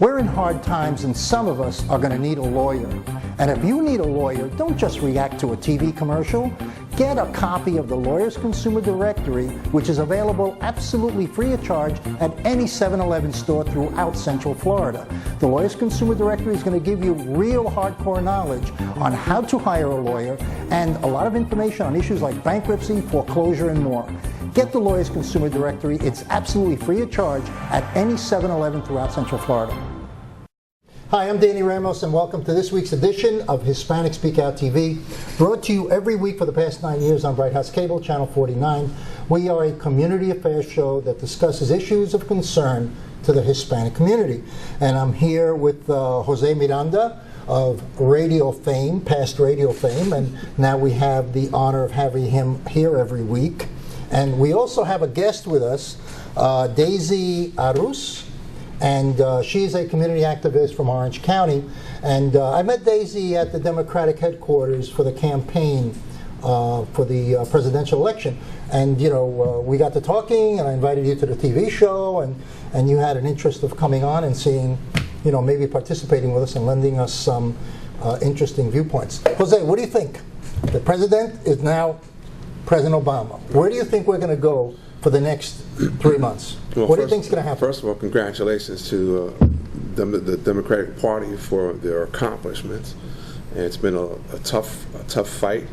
We're in hard times and some of us are going to need a lawyer. And if you need a lawyer, don't just react to a TV commercial. Get a copy of the Lawyers Consumer Directory, which is available absolutely free of charge at any 7-Eleven store throughout Central Florida. The Lawyers Consumer Directory is going to give you real hardcore knowledge on how to hire a lawyer and a lot of information on issues like bankruptcy, foreclosure, and more. Get the Lawyers Consumer Directory. It's absolutely free of charge at any 7-Eleven throughout Central Florida. Hi, I'm Danny Ramos, and welcome to this week's edition of Hispanic Speak Out TV, brought to you every week for the past 9 years on Bright House Cable, Channel 49. We are a community affairs show that discusses issues of concern to the Hispanic community. And I'm here with Jose Miranda of radio fame, past radio fame, and now we have the honor of having him here every week. And we also have a guest with us, Daisy Arus. And she's a community activist from Orange County. And I met Daisy at the Democratic headquarters for the campaign for the presidential election. And, you know, we got to talking, and I invited you to the TV show, and you had an interest of coming on and seeing, you know, maybe participating with us and lending us some interesting viewpoints. Jose, what do you think? The president is now President Obama. Where do you think we're going to go for the next 3 months? Well, what do you think is going to happen? First of all, congratulations to the Democratic Party for their accomplishments. And it's been a tough fight.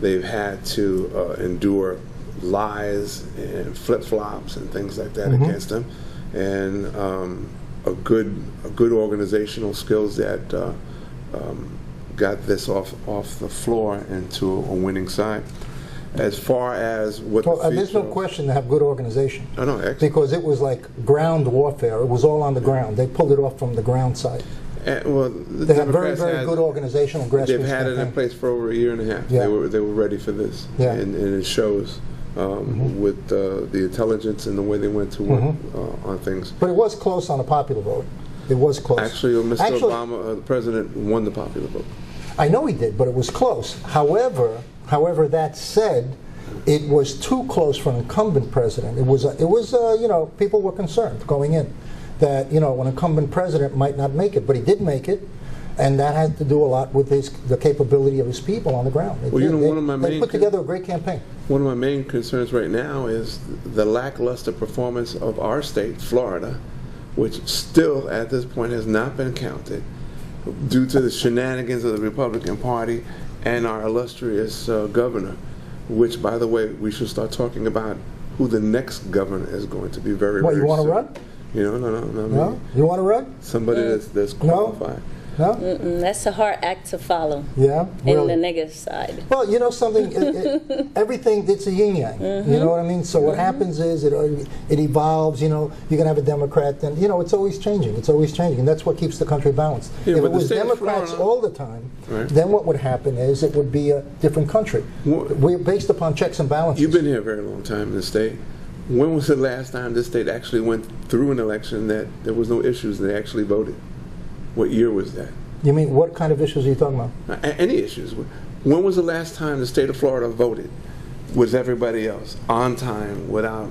They've had to endure lies and flip-flops and things like that against them, and a good organizational skills that got this off the floor into a winning side. As far as what there's no question to have good organization. Oh, no, excellent. Because it was like ground warfare. It was all on the ground. They pulled it off from the ground side. Well, they had very good organizational grassroots. They've had it in place for over a year and a half. Yeah. They were ready for this, and it shows with the intelligence and the way they went to work on things. But it was close on the popular vote. It was close. Actually, Mr. Obama, the president, won the popular vote. I know he did, but it was close. However, that said, it was too close for an incumbent president. It was you know, people were concerned going in that, you know, an incumbent president might not make it, but he did make it, and that had to do a lot with the capability of his people on the ground. They put together a great campaign. One of my main concerns right now is the lackluster performance of our state, Florida, which still at this point has not been counted due to the shenanigans of the Republican Party and our illustrious governor, which, by the way, we should start talking about who the next governor is going to be very, What, very you want to soon. run? You know, no. No? You want to run? Somebody that's qualified. No? That's a hard act to follow. Yeah? In Really? the negative side. Well, you know something, everything, it's a yin-yang, you know what I mean? So what happens is it evolves, you know, you're going to have a Democrat, and, you know, it's always changing, and that's what keeps the country balanced. Yeah, if but it was the state of Democrats Florida, all the time, right, then what would happen is it would be a different country. We're based upon checks and balances. You've been here a very long time in the state. When was the last time this state actually went through an election that there was no issues and they actually voted? What year was that? You mean, what kind of issues are you talking about? Any issues. When was the last time the state of Florida voted with everybody else on time without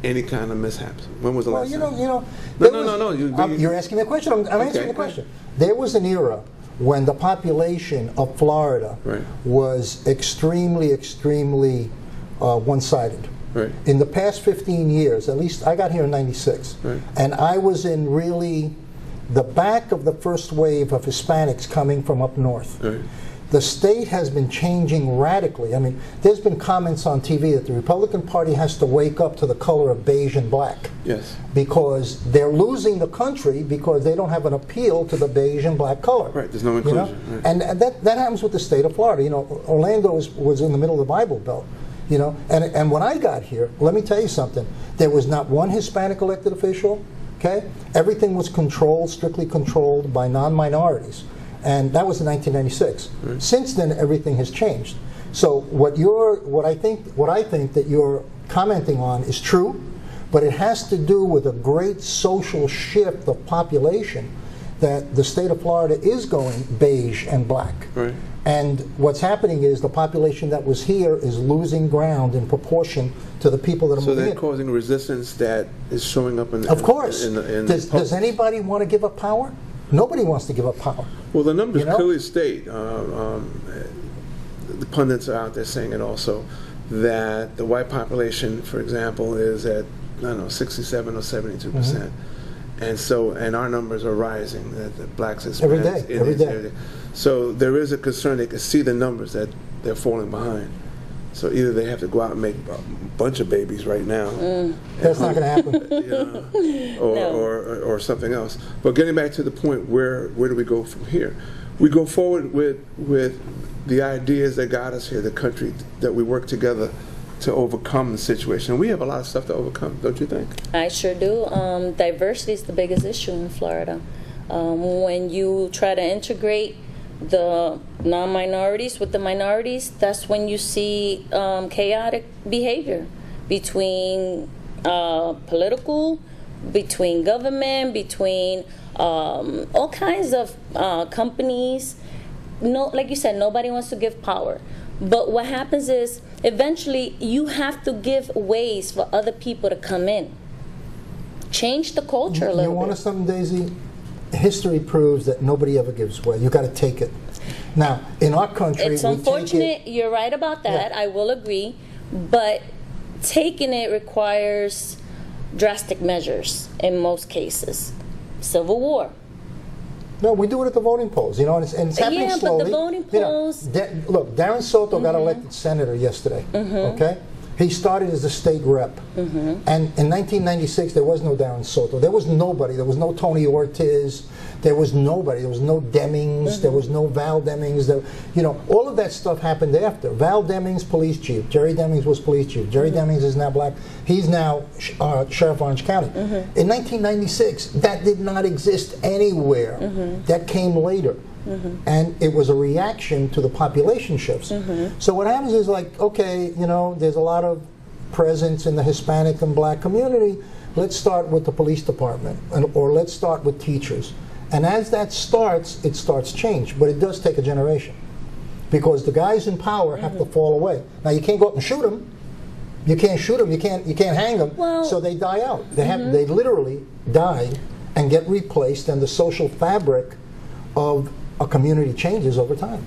any kind of mishaps? When was the last time? No. You're asking me a question. I'm answering the question. There was an era when the population of Florida was extremely one-sided. Right. In the past 15 years, at least I got here in '96, and I was in really the back of the first wave of Hispanics coming from up north. Right. The state has been changing radically. I mean, there's been comments on TV that the Republican Party has to wake up to the color of beige and black. Yes. Because they're losing the country because they don't have an appeal to the beige and black color. Right, there's no inclusion. You know? Right. And that happens with the state of Florida. You know, Orlando was in the middle of the Bible Belt. You know, and when I got here, let me tell you something. There was not one Hispanic elected official. Okay, everything was controlled, strictly controlled by non-minorities, and that was in 1996. Right. Since then, everything has changed. So what I think that you're commenting on is true, but it has to do with a great social shift of population that the state of Florida is going beige and black. Right. And what's happening is the population that was here is losing ground in proportion to the people that are So moving they're in. causing resistance that is showing up in Of course. in Does anybody want to give up power? Nobody wants to give up power. Well, the numbers You know? clearly state, the pundits are out there saying it also, that the white population, for example, is at, I don't know, 67 or 72%. And so, and our numbers are rising, the blacks, Hispanics, Every day, Indians, every day. everything. So there is a concern, they can see the numbers that they're falling behind. So either they have to go out and make a bunch of babies right now, That's not going to happen. you know, or something else. But getting back to the point, where do we go from here? We go forward with the ideas that got us here, the country, that we work together to overcome the situation. And we have a lot of stuff to overcome, don't you think? I sure do. Diversity is the biggest issue in Florida. When you try to integrate the non-minorities with the minorities, that's when you see chaotic behavior between political, between government, between all kinds of companies. No, like you said, nobody wants to give power. But what happens is, eventually, you have to give ways for other people to come in. Change the culture a little bit. You want to something, Daisy? History proves that nobody ever gives way. You got to take it. Now, in our country, It's unfortunate. You're right about that. Yeah. I will agree. But taking it requires drastic measures in most cases. Civil war. No, we do it at the voting polls, you know, and it's happening Yeah, but slowly. the voting You know, polls- look, Darren Soto got elected senator yesterday, okay? He started as a state rep. And in 1996, there was no Darren Soto. There was nobody. There was no Tony Ortiz. There was nobody. There was no Demings. There was no Val Demings. There, you know, all of that stuff happened after. Val Demings, police chief. Jerry Demings was police chief. Jerry Demings is now black. He's now Sheriff of Orange County. In 1996, that did not exist anywhere. That came later. And it was a reaction to the population shifts. So what happens is, like, okay, you know, there's a lot of presence in the Hispanic and black community. Let's start with the police department, or let's start with teachers. And as that starts, it starts change. But it does take a generation, because the guys in power have to fall away. Now, you can't go up and shoot them. You can't shoot them. You can't hang them. Well, so they die out. They literally die and get replaced, and the social fabric of a community changes over time.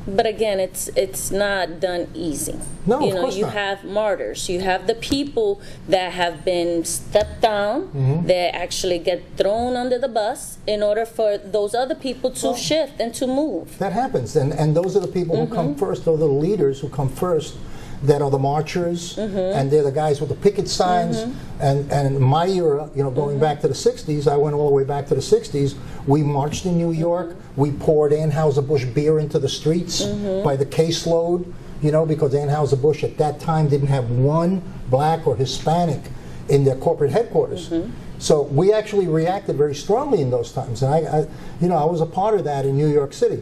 But again, it's not done easy. No, you of know, course you not. have martyrs. You have the people that have been stepped down, that actually get thrown under the bus in order for those other people to shift and to move. That happens, and those are the people who come first. Those are the leaders who come first. That are the marchers, and they're the guys with the picket signs. And in my era, you know, going back to the 60s, I went all the way back to the 60s, we marched in New York, we poured Anheuser-Busch beer into the streets by the caseload, you know, because Anheuser-Busch at that time didn't have one black or Hispanic in their corporate headquarters. So we actually reacted very strongly in those times. And I you know, I was a part of that in New York City.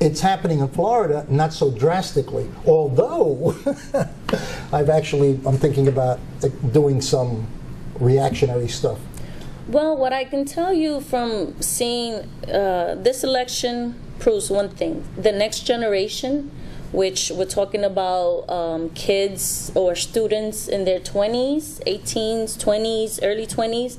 It's happening in Florida, not so drastically. Although, I'm thinking about doing some reactionary stuff. Well, what I can tell you from seeing this election proves one thing. The next generation, which we're talking about kids or students in their 20s, 18s, 20s, early 20s,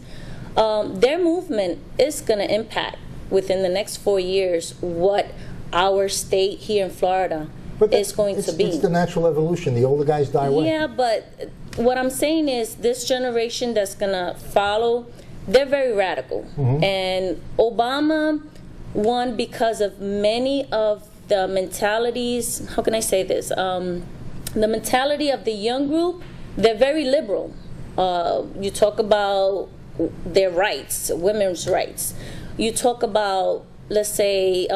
their movement is going to impact within the next 4 years what our state here in Florida is going to be. It's the natural evolution. The older guys die away. Yeah, but what I'm saying is this generation that's going to follow, they're very radical. And Obama won because of many of the mentalities, how can I say this? The mentality of the young group, they're very liberal. You talk about their rights, women's rights. You talk about, let's say,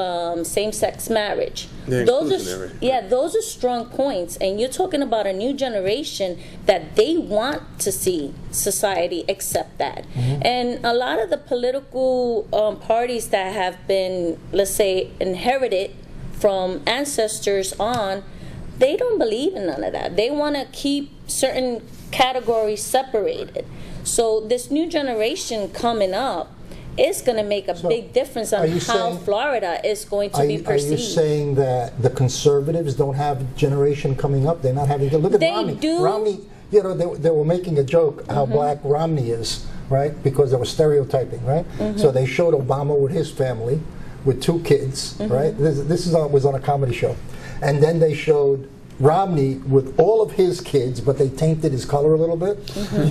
same-sex marriage. Those are strong points, and you're talking about a new generation that they want to see society accept that. And a lot of the political parties that have been, let's say, inherited from ancestors on, they don't believe in none of that. They want to keep certain categories separated. So this new generation coming up it's going to make a big difference on how Florida is going to be perceived. Are you saying that the conservatives don't have a generation coming up? They're not having to look at Romney. They do. Romney, you know, they were making a joke how black Romney is, right? Because they were stereotyping, right? So they showed Obama with his family, with 2 kids, right? This was on a comedy show. And then they showed Romney with all of his kids, but they tainted his color a little bit,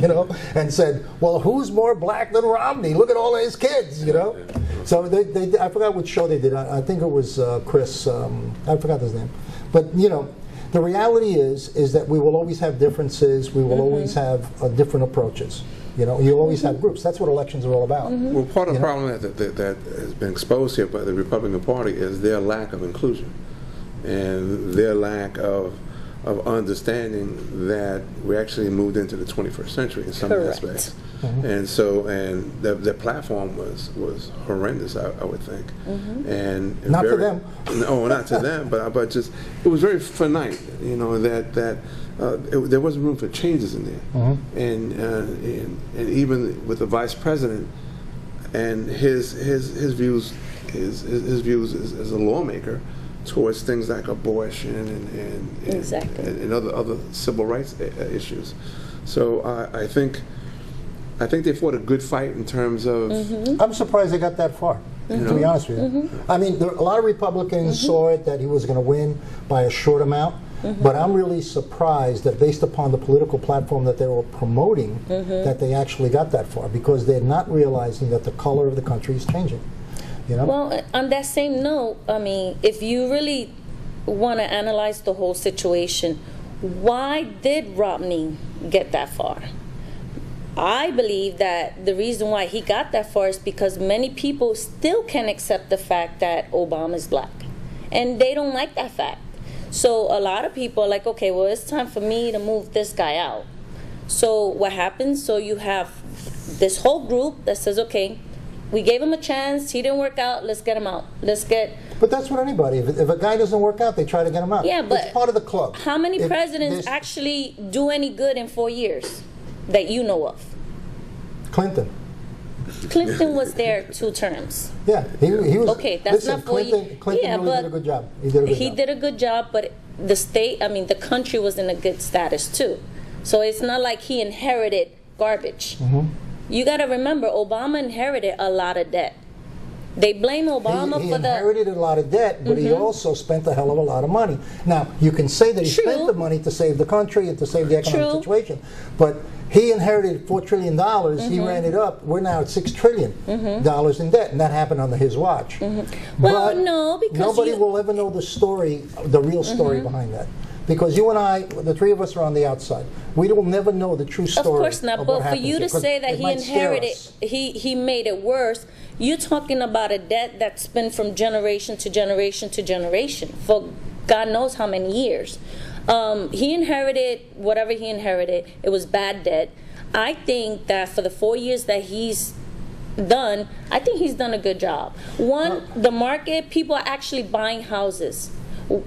you know, and said, well, who's more black than Romney? Look at all of his kids, you know. So I forgot which show they did. I think it was Chris, I forgot his name. But, you know, the reality is that we will always have differences. We will always have different approaches. You know, you always have groups. That's what elections are all about. Well, part of the problem that has been exposed here by the Republican Party is their lack of inclusion and their lack of understanding that we actually moved into the 21st century in some aspects. And so, and their platform was horrendous, I would think. And not to them. No, not to them, but just, it was very finite, you know, that there wasn't room for changes in there. And even with the vice president and his views as a lawmaker towards things like abortion and other civil rights issues. So I think they fought a good fight in terms of. I'm surprised they got that far. To be honest with you, I mean, a lot of Republicans saw it that he was going to win by a short amount. But I'm really surprised that based upon the political platform that they were promoting, that they actually got that far, because they're not realizing that the color of the country is changing. You know? Well, on that same note, I mean, if you really want to analyze the whole situation, why did Romney get that far? I believe that the reason why he got that far is because many people still can't accept the fact that Obama is black, and they don't like that fact. So a lot of people are like, okay, well, it's time for me to move this guy out. So what happens? So you have this whole group that says, okay, we gave him a chance, he didn't work out, let's get him out. But that's what anybody, if a guy doesn't work out, they try to get him out. Yeah, but it's part of the club. How many presidents actually do any good in 4 years that you know of? Clinton. Clinton was there 2 terms. Yeah, he was. Okay, that's not 4 years. Clinton really did a good job. He did a good job, but the state, I mean, the country was in a good status too. So it's not like he inherited garbage. You got to remember, Obama inherited a lot of debt. They blame Obama he for the... He inherited a lot of debt, but he also spent a hell of a lot of money. Now, you can say that he spent the money to save the country and to save the economic situation, but he inherited $4 trillion, he ran it up, we're now at $6 trillion in debt, and that happened under his watch. Well, but no, because nobody will ever know the story, the real story behind that. Because you and I, the 3 of us are on the outside. We will never know the true story. Of course not, but for you to say that he inherited, he made it worse, you're talking about a debt that's been from generation to generation to generation for God knows how many years. He inherited whatever he inherited. It was bad debt. I think that for the 4 years that he's done, I think he's done a good job. One, the market, people are actually buying houses.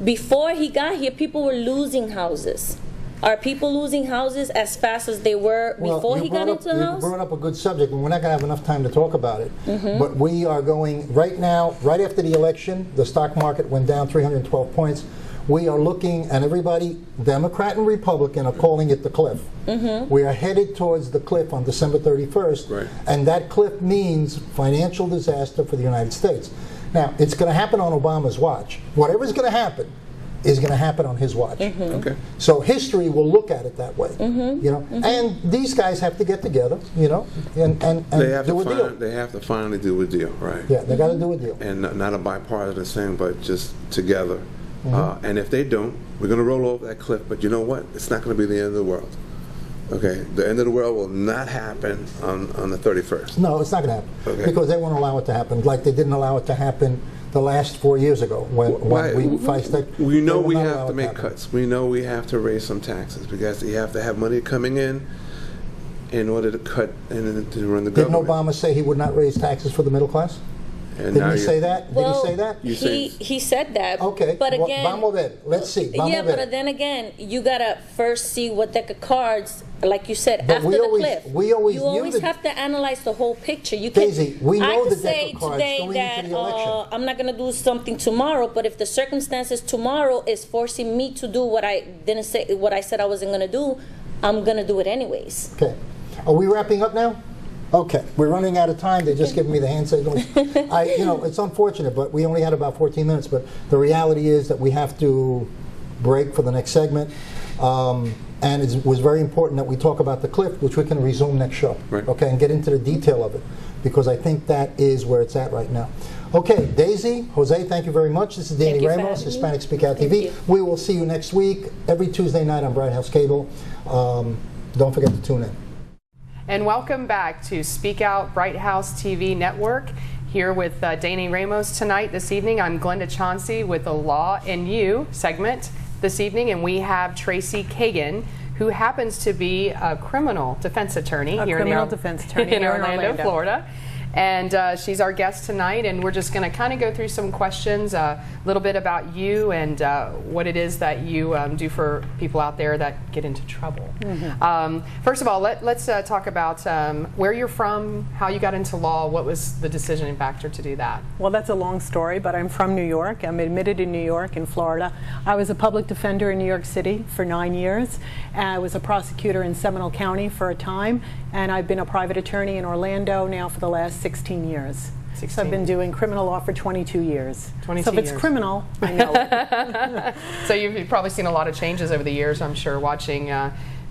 Before he got here, people were losing houses. Are people losing houses as fast as they were before he got into the house? You brought up a good subject, and we're not going to have enough time to talk about it. But we are going, right now, right after the election, the stock market went down 312 points. We are looking, and everybody, Democrat and Republican, are calling it the cliff. We are headed towards the cliff on December 31st, and that cliff means financial disaster for the United States. Now, it's going to happen on Obama's watch. Whatever's going to happen is going to happen on his watch. Okay. So history will look at it that way. You know, and these guys have to get together, you know, and do a deal. They have to finally do a deal, right? Yeah, they got to do a deal. And not a bipartisan thing, but just together. And if they don't, we're going to roll over that cliff. But you know what? It's not going to be the end of the world. Okay, the end of the world will not happen on the 31st. No, it's not going to happen because they won't allow it to happen, like they didn't allow it to happen the last 4 years ago when we faced that. We know we have to make cuts. We know we have to raise some taxes because you have to have money coming in order to cut and to run the government. Didn't Obama say he would not raise taxes for the middle class? And Did now he you- say that? Did he say that? You say- He said that. Okay. But well, again, vamos a ver. Let's see. Vamos yeah, a ver. but then again, you gotta first see what deck of cards, like you said, But after we the always- cliff. we always you knew always that- have to analyze the whole picture. You Daisy, we know I could the deck say of cards today going that into the election. I'm not gonna do something tomorrow, but if the circumstances tomorrow is forcing me to do what I didn't say, what I said I wasn't gonna do, I'm gonna do it anyways. Okay. Are we wrapping up now? Okay. We're running out of time. They're just giving me the hand signals. It's unfortunate, but we only had about 14 minutes. But the reality is that we have to break for the next segment. And it was very important that we talk about the cliff, which we can resume next show. Right. Okay, and get into the detail of it, because I think that is where it's at right now. Okay, Daisy, Jose, thank you very much. This is Danny Thank you for Ramos, having me. Hispanic Speak Out Thank TV. you. We will see you next week, every Tuesday night on Bright House Cable. Don't forget to tune in. And welcome back to Speak Out Bright House TV Network. Here with Danny Ramos tonight, this evening. I'm Glenda Chauncey with the Law and You segment this evening, and we have Tracey Kagan, who happens to be a criminal defense attorney A here criminal in, defense attorney in here in Orlando, Orlando. Florida. And she's our guest tonight, and we're just going to kind of go through some questions, a little bit about you and what it is that you do for people out there that get into trouble. First of all, let's talk about where you're from, how you got into law, what was the decision factor to do that? Well, that's a long story, but I'm from New York. I'm admitted in New York and Florida. I was a public defender in New York City for 9 years. And I was a prosecutor in Seminole County for a time, and I've been a private attorney in Orlando now for the last 16 years. 16. So I've been doing criminal law for 22 years. 22 so if it's years. criminal, I know it. So you've probably seen a lot of changes over the years, I'm sure, watching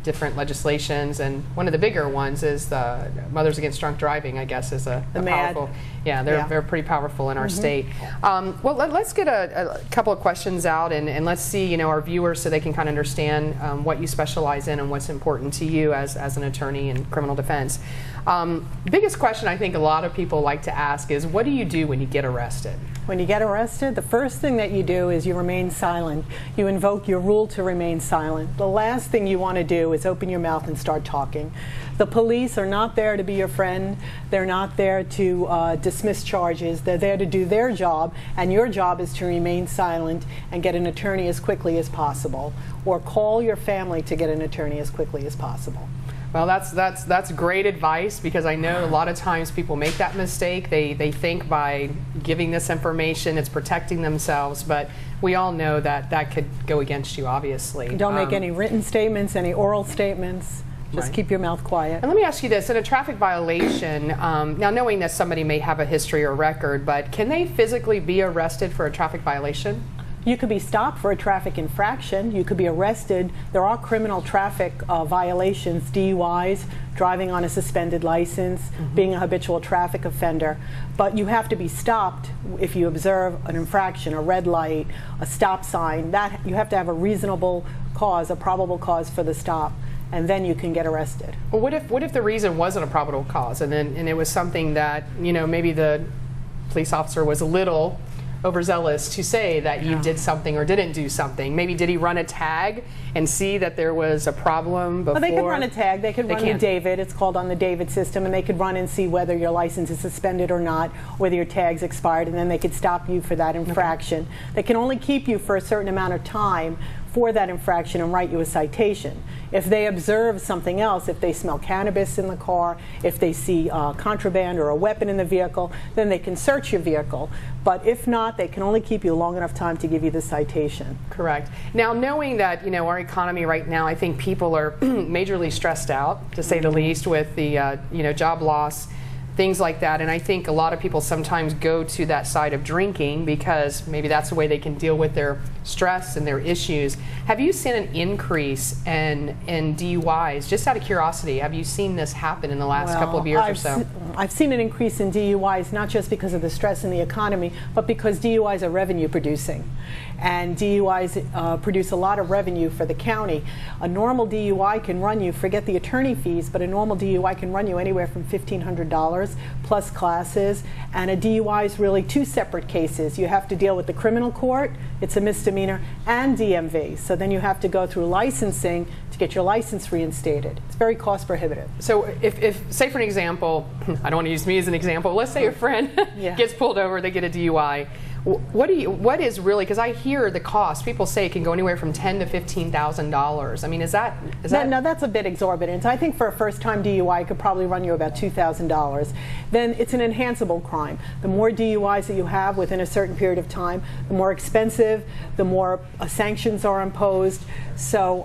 different legislations, and one of the bigger ones is the Mothers Against Drunk Driving, I guess, is a MAD. powerful, they're pretty powerful in our state. Well, let's get a couple of questions out, and let's see, our viewers, so they can kind of understand what you specialize in and what's important to you as an attorney in criminal defense. Biggest question I think a lot of people like to ask is, what do you do when you get arrested? When you get arrested, the first thing that you do is you remain silent. You invoke your rule to remain silent. The last thing you want to do is open your mouth and start talking. The police are not there to be your friend. They're not there to dismiss charges. They're there to do their job, and your job is to remain silent and get an attorney as quickly as possible, or call your family to get an attorney as quickly as possible. Well, that's great advice, because I know a lot of times people make that mistake. They think by giving this information it's protecting themselves, but we all know that could go against you, obviously. Don't make any written statements, any oral statements. Just Right. keep your mouth quiet. And let me ask you this, in a traffic violation, now knowing that somebody may have a history or record, but can they physically be arrested for a traffic violation? You could be stopped for a traffic infraction. You could be arrested. There are criminal traffic violations, DUIs, driving on a suspended license, being a habitual traffic offender. But you have to be stopped if you observe an infraction, a red light, a stop sign. That you have to have a reasonable cause, a probable cause for the stop, and then you can get arrested. Well, what if the reason wasn't a probable cause, and it was something that, maybe the police officer was a little overzealous to say that you did something or didn't do something? Maybe did he run a tag and see that there was a problem before? Well, they could run a tag. They could run can. the David. It's called on the David system, and they could run and see whether your license is suspended or not, whether your tag's expired, and then they could stop you for that infraction. They can only keep you for a certain amount of time for that infraction and write you a citation. If they observe something else, if they smell cannabis in the car, if they see contraband or a weapon in the vehicle, then they can search your vehicle. But if not, they can only keep you long enough time to give you the citation. Correct. Now, knowing that, our economy right now, I think people are majorly stressed out, to say the least, with the, job loss, things like that. And I think a lot of people sometimes go to that side of drinking because maybe that's the way they can deal with their stress and their issues. Have you seen an increase in DUIs? Just out of curiosity, have you seen this happen in the last couple of years or so? I've seen an increase in DUIs, not just because of the stress in the economy, but because DUIs are revenue producing. And DUIs produce a lot of revenue for the county. A normal DUI can run you, forget the attorney fees, but a normal DUI can run you anywhere from $1,500 plus classes. And a DUI is really two separate cases. You have to deal with the criminal court, it's a misdemeanor, and DMV. So then you have to go through licensing to get your license reinstated. It's very cost prohibitive. So if say for an example, I don't want to use me as an example, let's say a friend Yeah. gets pulled over, they get a DUI. What is really, because I hear the cost, people say it can go anywhere from $10,000 to $15,000. I mean, is that? No, that's a bit exorbitant. I think for a first-time DUI, it could probably run you about $2,000. Then it's an enhanceable crime. The more DUIs that you have within a certain period of time, the more expensive, the more sanctions are imposed. So,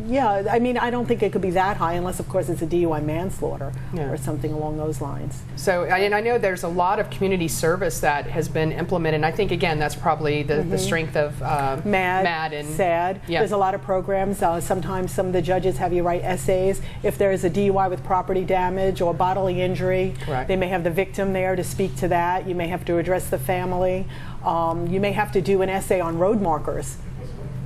yeah, I mean, I don't think it could be that high unless, of course, it's a DUI manslaughter or something along those lines. So, and I know there's a lot of community service that has been implemented, and I think, again, that's probably the strength of MAD and SAD. Yeah. There's a lot of programs. Sometimes some of the judges have you write essays. If there's a DUI with property damage or bodily injury, Correct. they may have the victim there to speak to that. You may have to address the family. You may have to do an essay on road markers.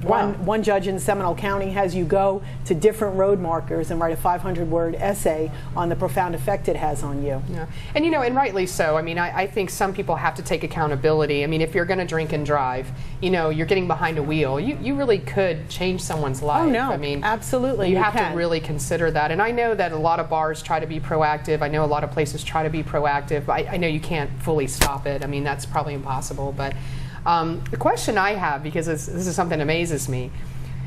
Wow. One judge in Seminole County has you go to different road markers and write a 500-word essay on the profound effect it has on you. Yeah. And you know, and rightly so. I mean, I think some people have to take accountability. I mean, if you're going to drink and drive, you know, you're getting behind a wheel, you really could change someone's life. Oh, no. I mean, absolutely. You have can. to really consider that. And I know that a lot of bars try to be proactive. I know a lot of places try to be proactive. But I know you can't fully stop it. I mean, that's probably impossible. But the question I have, because this is something that amazes me,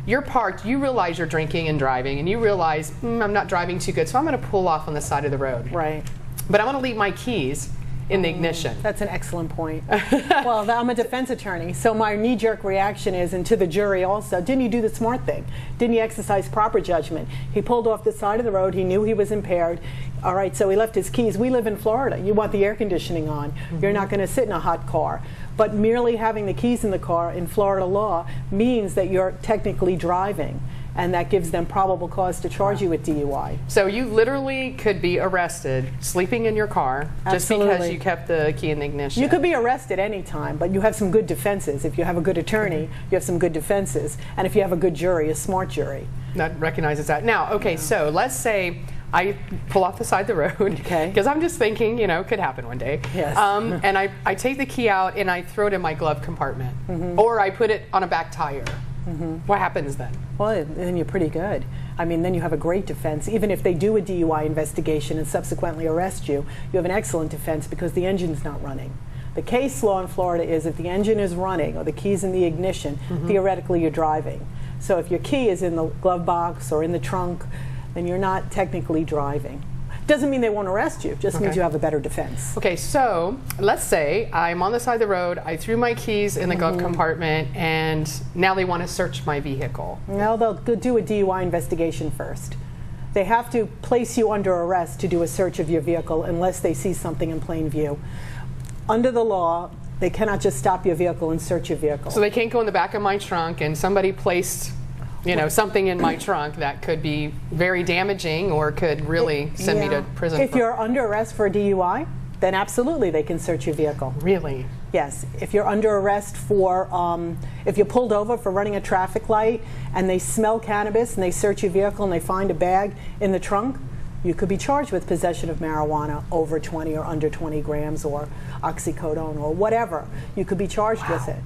you're parked, you realize you're drinking and driving, and you realize, I'm not driving too good, so I'm going to pull off on the side of the road. Right. But I want to leave my keys in the ignition. That's an excellent point. Well, I'm a defense attorney, so my knee-jerk reaction is, and to the jury also, didn't you do the smart thing? Didn't you exercise proper judgment? He pulled off the side of the road. He knew he was impaired. All right, so he left his keys. We live in Florida. You want the air conditioning on. You're not going to sit in a hot car. But merely having the keys in the car in Florida law means that you're technically driving, and that gives them probable cause to charge you with DUI. So you literally could be arrested sleeping in your car just because Absolutely. you kept the key in the ignition. You could be arrested any time, but you have some good defenses. If you have a good attorney, you have some good defenses. And if you have a good jury, a smart jury. That recognizes that. Now, okay, so let's say I pull off the side of the road, Okay. because I'm just thinking, you know, could happen one day. Yes. And I take the key out and I throw it in my glove compartment, or I put it on a back tire. What happens then? Well, then you're pretty good. I mean, then you have a great defense. Even if they do a DUI investigation and subsequently arrest you, you have an excellent defense because the engine's not running. The case law in Florida is if the engine is running or the key's in the ignition, theoretically you're driving. So if your key is in the glove box or in the trunk, then you're not technically driving. Doesn't mean they won't arrest you, just means you have a better defense. Okay, so let's say I'm on the side of the road, I threw my keys in the glove compartment, and now they want to search my vehicle. Well, they'll go do a DUI investigation first. They have to place you under arrest to do a search of your vehicle unless they see something in plain view. Under the law, they cannot just stop your vehicle and search your vehicle. So they can't go in the back of my trunk and somebody placed, you know, something in my trunk that could be very damaging or could really send me to prison. If you're under arrest for a DUI, then absolutely they can search your vehicle. Really? Yes. If you're under arrest for, if you're pulled over for running a traffic light and they smell cannabis and they search your vehicle and they find a bag in the trunk, you could be charged with possession of marijuana over 20 or under 20 grams or oxycodone or whatever. You could be charged with it.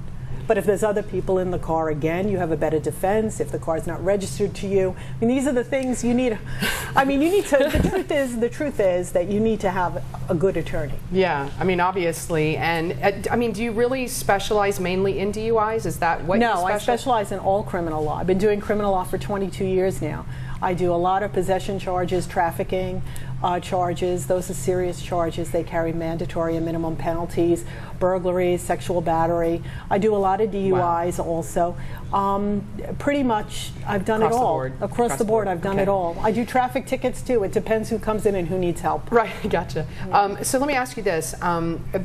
But if there's other people in the car, again, you have a better defense. If the car's not registered to you, I mean, these are the things you need. I mean, you need to. The truth is that you need to have a good attorney. Yeah, I mean, obviously, and I mean, do you really specialize mainly in DUIs? Is that what? No, you I specialize in all criminal law. I've been doing criminal law for 22 years now. I do a lot of possession charges, trafficking charges. Those are serious charges. They carry mandatory and minimum penalties, burglaries, sexual battery. I do a lot of DUIs also. Pretty much, I've done it all. Across the board, I've done it all. I do traffic tickets too. It depends who comes in and who needs help. Right, gotcha. So let me ask you this.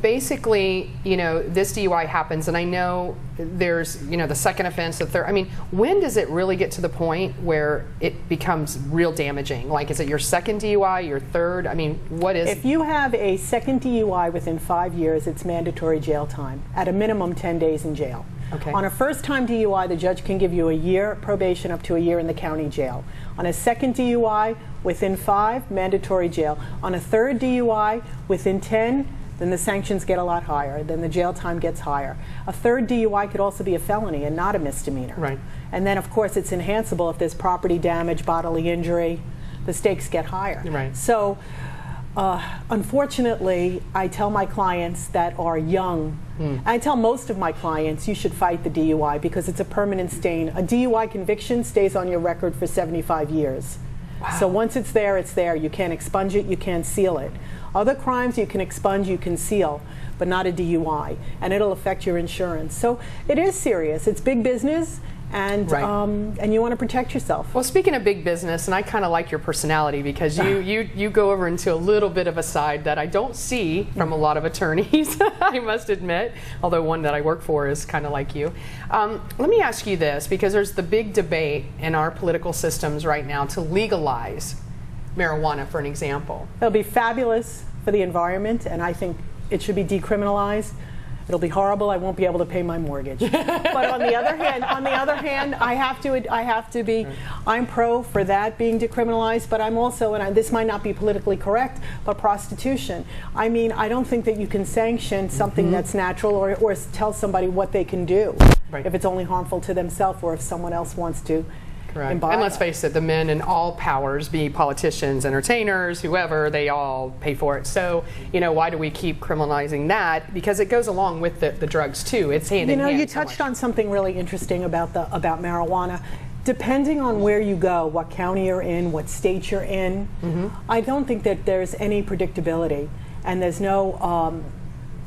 Basically, you know, this DUI happens, and I know there's, you know, the second offense, the third. I mean, when does it really get to the point where it becomes real damaging? Like, is it your second DUI, your third? I mean, what is? If you have a second DUI within 5 years, it's mandatory jail time. At a minimum, 10 days in jail. Okay. On a first-time DUI, the judge can give you a year probation up to a year in the county jail. On a second DUI, within 5, mandatory jail. On a third DUI, within 10, then the sanctions get a lot higher. Then the jail time gets higher. A third DUI could also be a felony and not a misdemeanor. Right. And then, of course, it's enhanceable if there's property damage, bodily injury. the stakes get higher. Right. So unfortunately, I tell my clients that are young, I tell most of my clients, you should fight the DUI because it's a permanent stain. A DUI conviction stays on your record for 75 years. Wow. So once it's there, it's there. You can't expunge it, you can't seal it. Other crimes you can expunge, you can seal, but not a DUI, and it'll affect your insurance. So it is serious. It's big business, and and you want to protect yourself. Well, speaking of big business, and I kind of like your personality because you go over into a little bit of a side that I don't see from a lot of attorneys, I must admit, although one that I work for is kind of like you. Let me ask you this, because there's the big debate in our political systems right now to legalize marijuana, for an example. It'll be fabulous for the environment, and I think it should be decriminalized. It'll be horrible. I won't be able to pay my mortgage. But on the other hand, I have to be. I'm pro for that being decriminalized, but I'm also, and this might not be politically correct, but prostitution. I mean, I don't think that you can sanction something that's natural or tell somebody what they can do if it's only harmful to themselves or if someone else wants to. Correct. And let's face it, the men in all powers, be politicians, entertainers, whoever, they all pay for it. So, why do we keep criminalizing that? Because it goes along with the drugs too. It's hand in hand. You touched on something really interesting about marijuana. Depending on where you go, what county you're in, what state you're in, I don't think that there's any predictability, and there's no.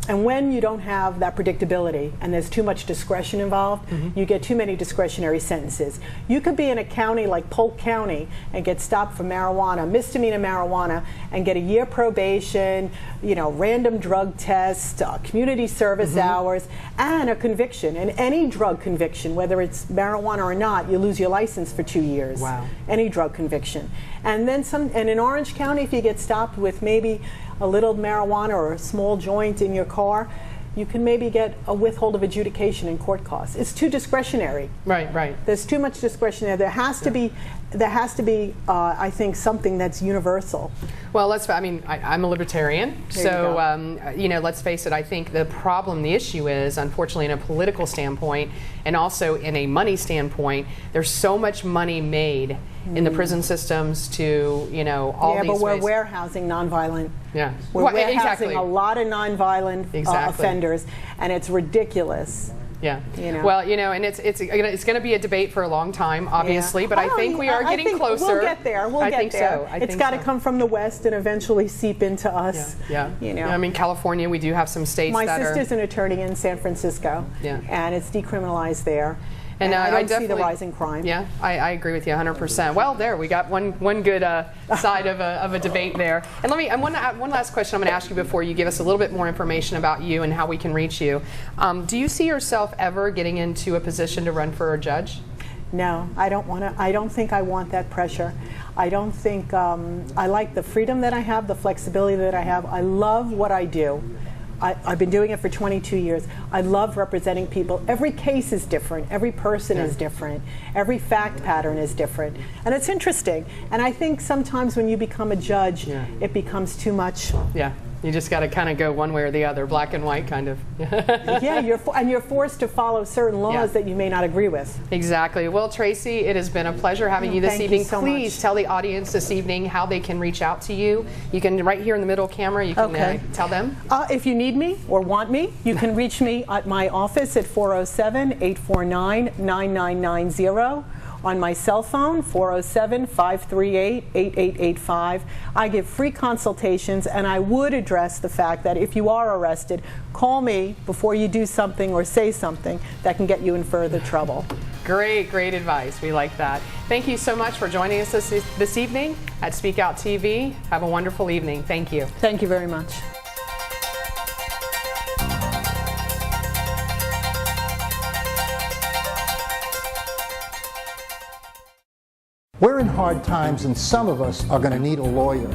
And when you don't have that predictability and there's too much discretion involved, you get too many discretionary sentences. You could be in a county like Polk County and get stopped for marijuana, misdemeanor marijuana, and get a year probation, random drug test, community service hours, and a conviction. And any drug conviction, whether it's marijuana or not, you lose your license for 2 years. Wow. Any drug conviction. And then and in Orange County, if you get stopped with maybe a little marijuana or a small joint in your car, you can maybe get a withhold of adjudication in court costs. It's too discretionary. Right. There's too much discretion there. There has to be, I think, something that's universal. Well, I'm a libertarian, so let's face it. I think the issue is, unfortunately, in a political standpoint, and also in a money standpoint, there's so much money made in the prison systems to, all these but we're ways. Warehousing nonviolent. Yeah, we're warehousing a lot of nonviolent offenders, and it's ridiculous. Yeah. Well, and it's going to be a debate for a long time, obviously, but I think we are getting closer. We'll get there. I think so. It's got to come from the West and eventually seep into us. Yeah. I mean, California, we do have some states My sister's an attorney in San Francisco, and it's decriminalized there. And I don't see the rise in crime. Yeah, I agree with you 100%. Well, there we got one good side of a debate there. And one last question I'm going to ask you before you give us a little bit more information about you and how we can reach you. Do you see yourself ever getting into a position to run for a judge? No, I don't want to. I don't think I want that pressure. I don't think I like the freedom that I have, the flexibility that I have. I love what I do. I've been doing it for 22 years. I love representing people. Every case is different. Every person is different. Every fact pattern is different. And it's interesting. And I think sometimes when you become a judge, it becomes too much. Yeah. You just got to kind of go one way or the other, black and white kind of. You're forced to follow certain laws that you may not agree with. Exactly. Well, Tracey, it has been a pleasure having you this evening. Please tell the audience this evening how they can reach out to you. You can, right here in the middle camera, you can tell them. If you need me or want me, you can reach me at my office at 407-849-9990. On my cell phone, 407-538-8885. I give free consultations, and I would address the fact that if you are arrested, call me before you do something or say something that can get you in further trouble. Great advice. We like that. Thank you so much for joining us this evening at Speak Out TV. Have a wonderful evening. Thank you. Thank you very much. We're in hard times, and some of us are going to need a lawyer.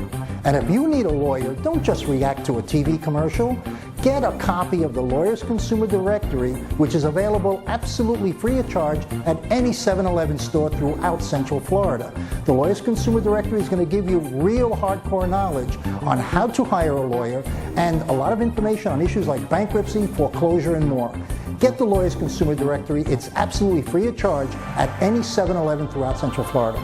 And if you need a lawyer, don't just react to a TV commercial. Get a copy of the Lawyers Consumer Directory, which is available absolutely free of charge at any 7-Eleven store throughout Central Florida. The Lawyers Consumer Directory is going to give you real hardcore knowledge on how to hire a lawyer and a lot of information on issues like bankruptcy, foreclosure, and more. Get the Lawyers Consumer Directory. It's absolutely free of charge at any 7-Eleven throughout Central Florida.